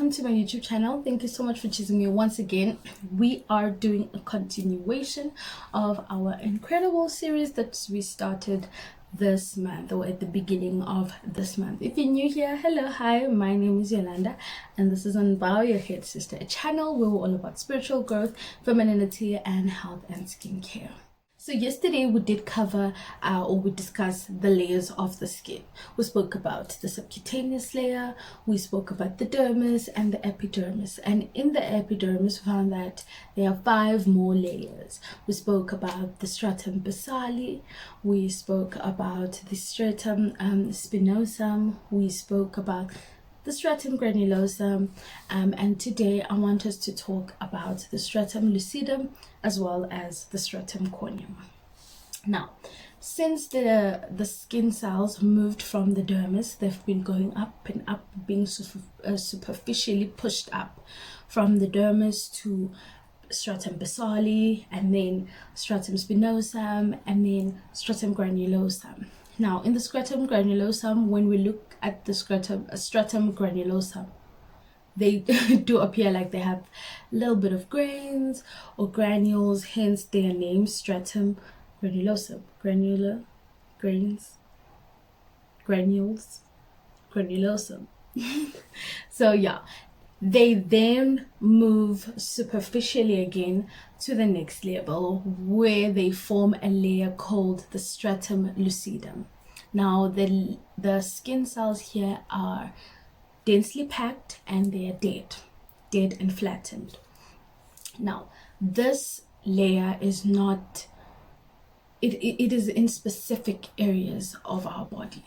welcome to my YouTube channel. Thank you so much for choosing me once again. We are doing a continuation of our incredible series that we started this month, or at the beginning of this month. If you're new here, hello, hi, my name is Yolanda, and this is on Bow Your Head Sister, a channel where we're all about spiritual growth, femininity, and health and skincare. So yesterday we did cover we discussed the layers of the skin. We spoke about the subcutaneous layer, we spoke about the dermis and the epidermis, and in the epidermis we found that there are 5 more layers. We spoke about the stratum basale, we spoke about the stratum spinosum, we spoke about the stratum granulosum, and today I want us to talk about the stratum lucidum as well as the stratum corneum. Now, since the skin cells moved from the dermis, they've been going up and up, being superficially pushed up from the dermis to stratum basale, and then stratum spinosum, and then stratum granulosum. Now, in the stratum granulosum, when we look at the stratum granulosum, they do appear like they have a little bit of grains or granules, hence their name, stratum granulosum. Granules, granulosum. So yeah, they then move superficially again to the next level where they form a layer called the stratum lucidum. Now the skin cells here are densely packed and they are dead and flattened. Now this layer is not, it is in specific areas of our body.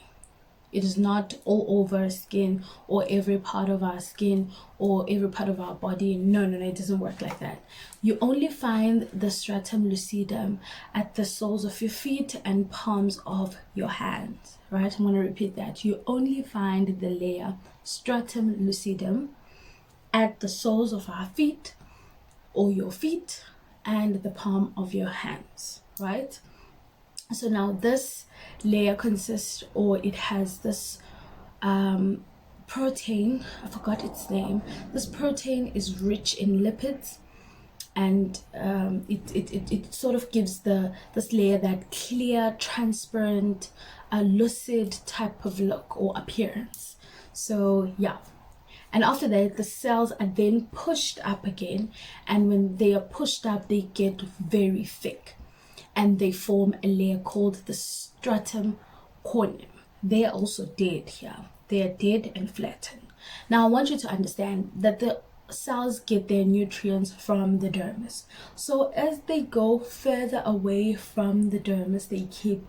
It is not all over skin or every part of our skin or every part of our body. No, it doesn't work like that. You only find the stratum lucidum at the soles of your feet and palms of your hands, right? I'm going to repeat that. You only find the layer stratum lucidum at the soles of our feet or your feet and the palm of your hands, right? So now this layer consists, or it has this protein, I forgot its name. This protein is rich in lipids, and it sort of gives this layer that clear, transparent, lucid type of look or appearance. So yeah, and after that the cells are then pushed up again, and when they are pushed up they get very thick and they form a layer called the stratum corneum. They are also dead here. They are dead and flattened. Now I want you to understand that the cells get their nutrients from the dermis. So as they go further away from the dermis, they keep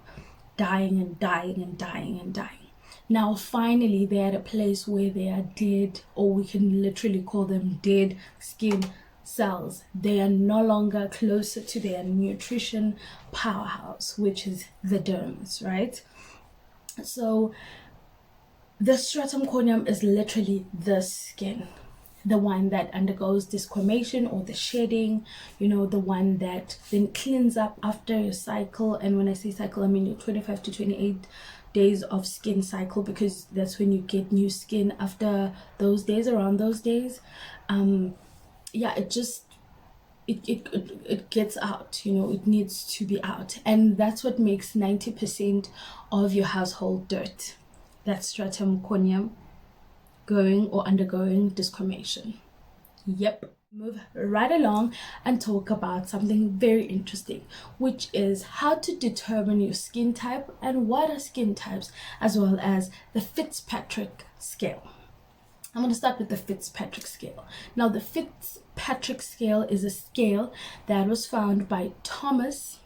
dying and dying and dying and dying. Now finally they're at a place where they are dead, or we can literally call them dead skin cells. They are no longer closer to their nutrition powerhouse, which is the dermis, right? So the stratum corneum is literally the skin, the one that undergoes desquamation or the shedding, the one that then cleans up after your cycle. And when I say cycle, I mean your 25 to 28 days of skin cycle, because that's when you get new skin after those days, around those days. Yeah, it gets out, it needs to be out, and that's what makes 90% of your household dirt, that stratum corneum going or undergoing desquamation. Yep. Move right along and talk about something very interesting, which is how to determine your skin type and what are skin types, as well as the Fitzpatrick scale. I'm going to start with the Fitzpatrick scale. Now, the Fitzpatrick scale is a scale that was found by Thomas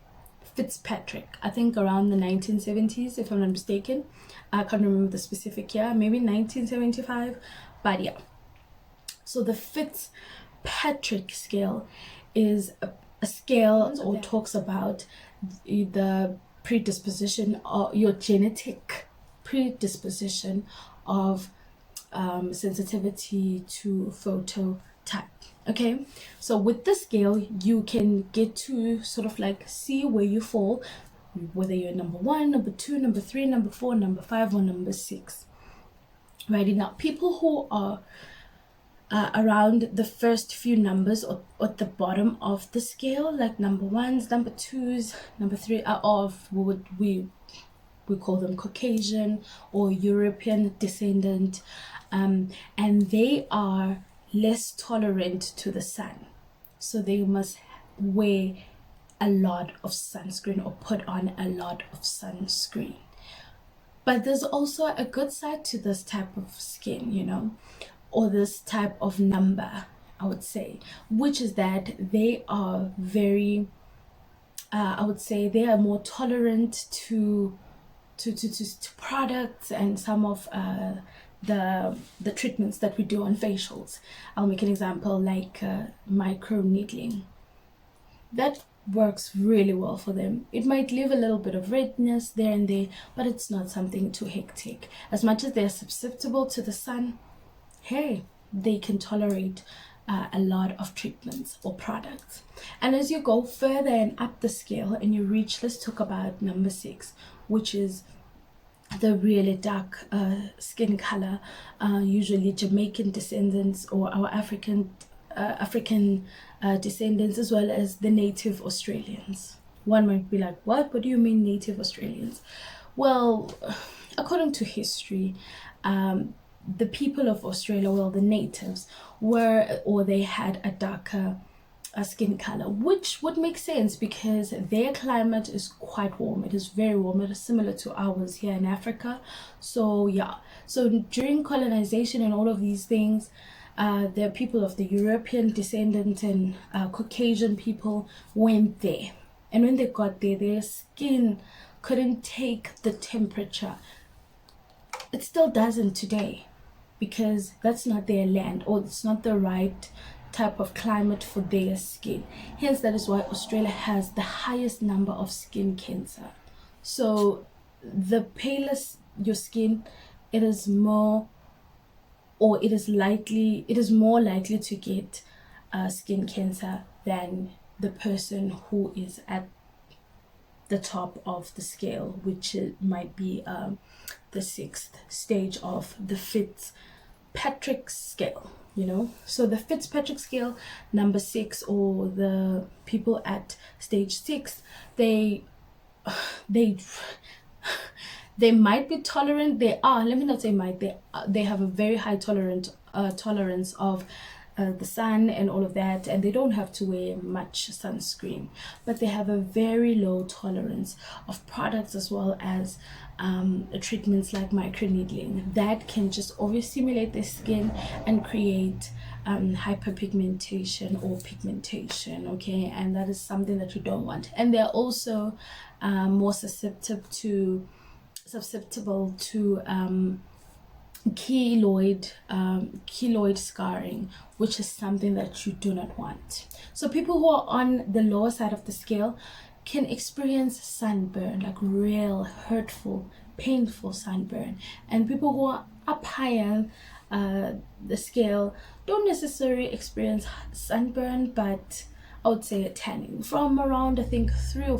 Fitzpatrick, I think around the 1970s, if I'm not mistaken. I can't remember the specific year, maybe 1975, but yeah. So the Fitzpatrick scale is a scale, or talks about the predisposition, or your genetic predisposition of sensitivity to phototype. Okay, so with the scale you can get to sort of like see where you fall, whether you're number 1, number 2, number 3, number 4, number 5, or number 6. Right now, people who are around the first few numbers or at the bottom of the scale, like number ones, number twos, number three are of what we call them Caucasian or European descendant, and they are less tolerant to the sun, so they must wear a lot of sunscreen or put on a lot of sunscreen. But there's also a good side to this type of skin, you know, or this type of number, I would say, which is that they are very, I would say, they are more tolerant to products and some of the treatments that we do on facials. I'll make an example like micro needling. That works really well for them. It might leave a little bit of redness there and there, but it's not something too hectic. As much as they're susceptible to the sun, hey, they can tolerate a lot of treatments or products. And as you go further and up the scale and you reach, let's talk about number 6, which is the really dark skin color, usually Jamaican descendants or our African descendants, as well as the native Australians. One might be like, what do you mean native Australians? Well, according to history, the people of Australia, well, the natives they had a darker skin color, which would make sense because their climate is quite warm. It is very warm. It is similar to ours here in Africa. So yeah, so during colonization and all of these things, the people of the European descendant and Caucasian people went there, and when they got there, their skin couldn't take the temperature. It still doesn't today, because that's not their land, or it's not the right type of climate for their skin. Hence, that is why Australia has the highest number of skin cancer. So the paler your skin, it is more likely to get skin cancer than the person who is at the top of the scale, which might be the 6th stage of the Fitzpatrick Scale, you know. So the Fitzpatrick Scale, number 6, or the people at stage 6, they might be tolerant. They are, let me not say might, they have a very high tolerance of the sun and all of that, and they don't have to wear much sunscreen, but they have a very low tolerance of products, as well as treatments like microneedling that can just overstimulate their skin and create hyperpigmentation or pigmentation. Okay, and that is something that you don't want. And they're also more susceptible to keloid scarring, which is something that you do not want. So people who are on the lower side of the scale can experience sunburn, like real hurtful, painful sunburn, and people who are up higher the scale don't necessarily experience sunburn, but I would say a tanning from around, I think, 4,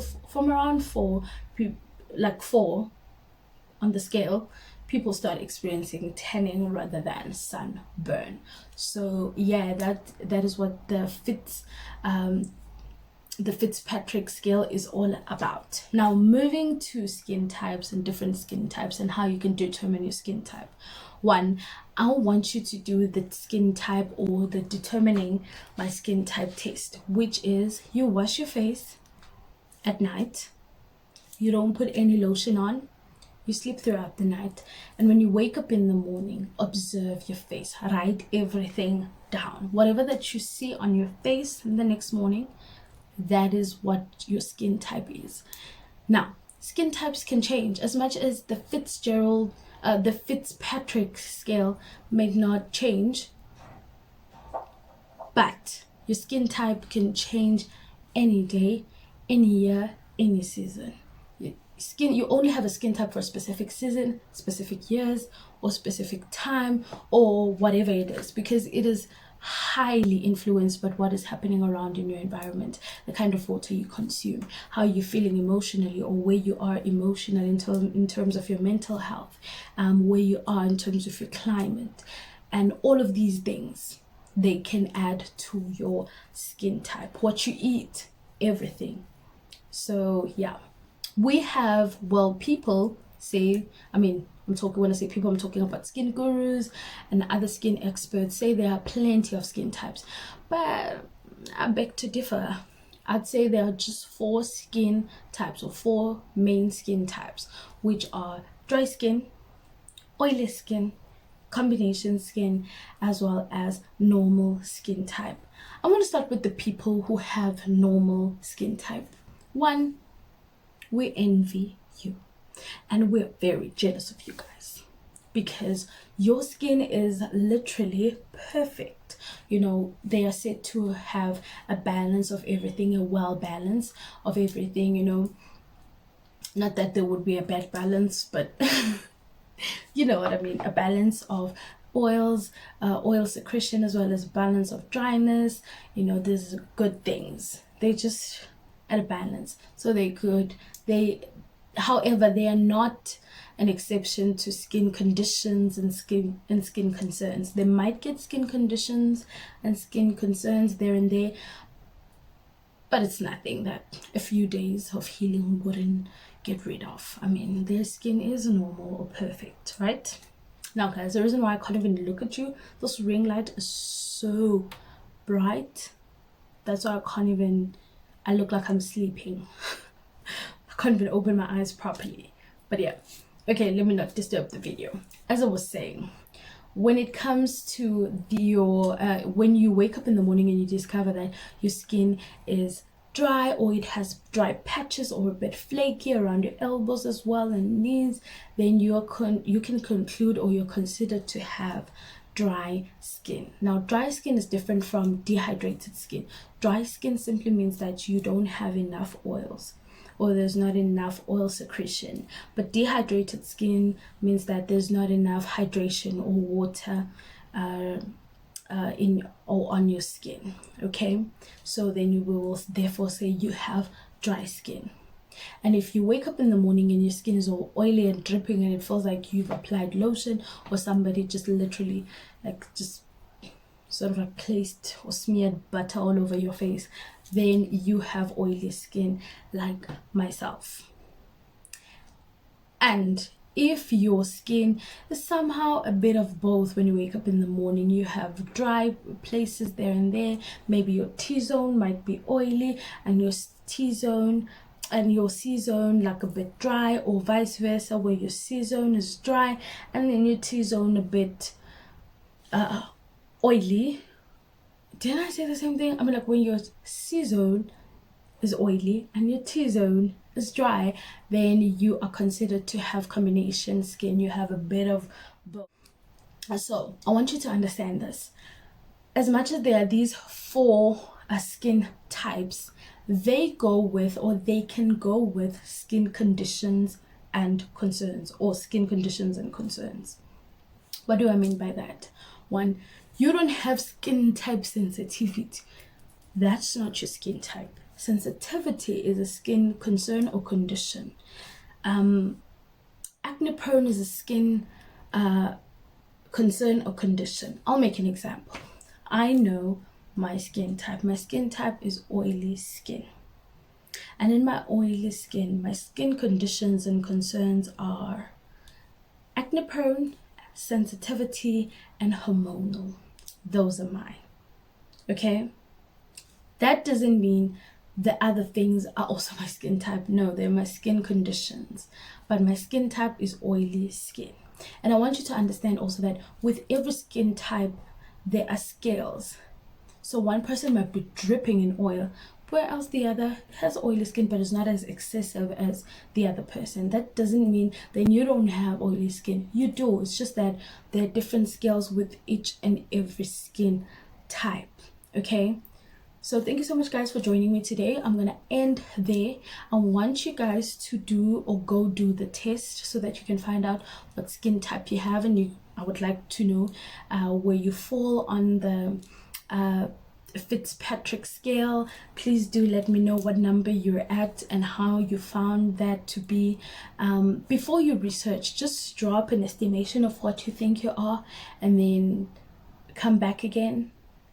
like 4 on the scale, people start experiencing tanning rather than sunburn. So yeah, that is what the Fitzpatrick Scale is all about. Now, moving to skin types and different skin types and how you can determine your skin type. 1, I want you to do the skin type, or the determining my skin type test, which is you wash your face at night, you don't put any lotion on, you sleep throughout the night, and when you wake up in the morning, observe your face, write everything down. Whatever that you see on your face the next morning, that is what your skin type is. Now, skin types can change. As much as the Fitzpatrick Scale may not change, but your skin type can change any day, any year, any season. You only have a skin type for a specific season, specific years, or specific time, or whatever it is, because it is highly influenced by what is happening around in your environment, the kind of water you consume, how you're feeling emotionally, or where you are emotional in terms of your mental health, where you are in terms of your climate, and all of these things. they can add to your skin type. What you eat, everything. So yeah, we have, well, people say, I mean, I'm talking, when I say people, I'm talking about skin gurus and other skin experts say there are plenty of skin types, but I beg to differ. I'd say there are just 4 skin types, or 4 main skin types, which are dry skin, oily skin, combination skin, as well as normal skin type. I want to start with the people who have normal skin type. 1, we envy you, and we're very jealous of you guys, because your skin is literally perfect. You know, they are said to have a balance of everything, a well balance of everything, you know. Not that there would be a bad balance, but you know what I mean, a balance of oils, oil secretion, as well as balance of dryness. You know, there's good things, they just at a balance, so they could, however, they are not an exception to skin conditions and skin concerns. They might get skin conditions and skin concerns there and there, but it's nothing that a few days of healing wouldn't get rid of. I mean, their skin is normal or perfect, right? Now guys, the reason why I can't even look at you, this ring light is so bright, that's why I look like I'm sleeping. I can't even open my eyes properly. But yeah, okay, let me not disturb the video. As I was saying, when it comes to your when you wake up in the morning and you discover that your skin is dry, or it has dry patches or a bit flaky around your elbows as well and knees, then you can conclude, or you're considered to have dry skin. Now, dry skin is different from dehydrated skin. Dry skin simply means that you don't have enough oils, or there's not enough oil secretion. But dehydrated skin means that there's not enough hydration or water in or on your skin. Okay, so then you will therefore say you have dry skin. And if you wake up in the morning and your skin is all oily and dripping and it feels like you've applied lotion, or somebody just literally just sort of like placed or smeared butter all over your face, then you have oily skin like myself. And if your skin is somehow a bit of both, when you wake up in the morning you have dry places there and there, maybe your T-zone might be oily and your T-zone and your C-zone like a bit dry, or vice versa, where your C-zone is dry and then your T-zone a bit oily. Didn't I say the same thing? I mean, like, when your C-zone is oily and your T-zone is dry, then you are considered to have combination skin. You have a bit of both. So I want you to understand this. As much as there are these 4 skin types, they go with, or they can go with, skin conditions and concerns, or skin conditions and concerns. What do I mean by that? 1, you don't have skin type sensitivity. That's not your skin type. Sensitivity is a skin concern or condition. Acne prone is a skin concern or condition. I'll make an example. I know my skin type. My skin type is oily skin. And in my oily skin, my skin conditions and concerns are acne prone, sensitivity, and hormonal. Those are mine. Okay? That doesn't mean the other things are also my skin type. No, they're my skin conditions. But my skin type is oily skin. And I want you to understand also that with every skin type, there are scales. So one person might be dripping in oil, whereas the other has oily skin but is not as excessive as the other person. That doesn't mean then you don't have oily skin. You do. It's just that there are different scales with each and every skin type. Okay? So thank you so much, guys, for joining me today. I'm gonna end there. I want you guys to do, or go do the test, so that you can find out what skin type you have, and I would like to know where you fall on the Fitzpatrick scale. Please do let me know what number you're at and how you found that to be. Before you research, just drop an estimation of what you think you are, and then come back again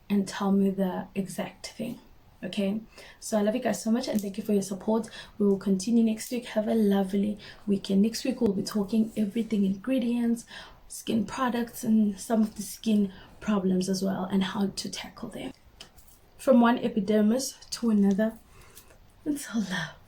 and tell me the exact thing. Okay, so I love you guys so much and thank you for your support. We will continue next week. Have a lovely weekend. Next week we'll be talking everything ingredients, skin products, and some of the skin problems as well, and how to tackle them. From one epidermis to another. Until love.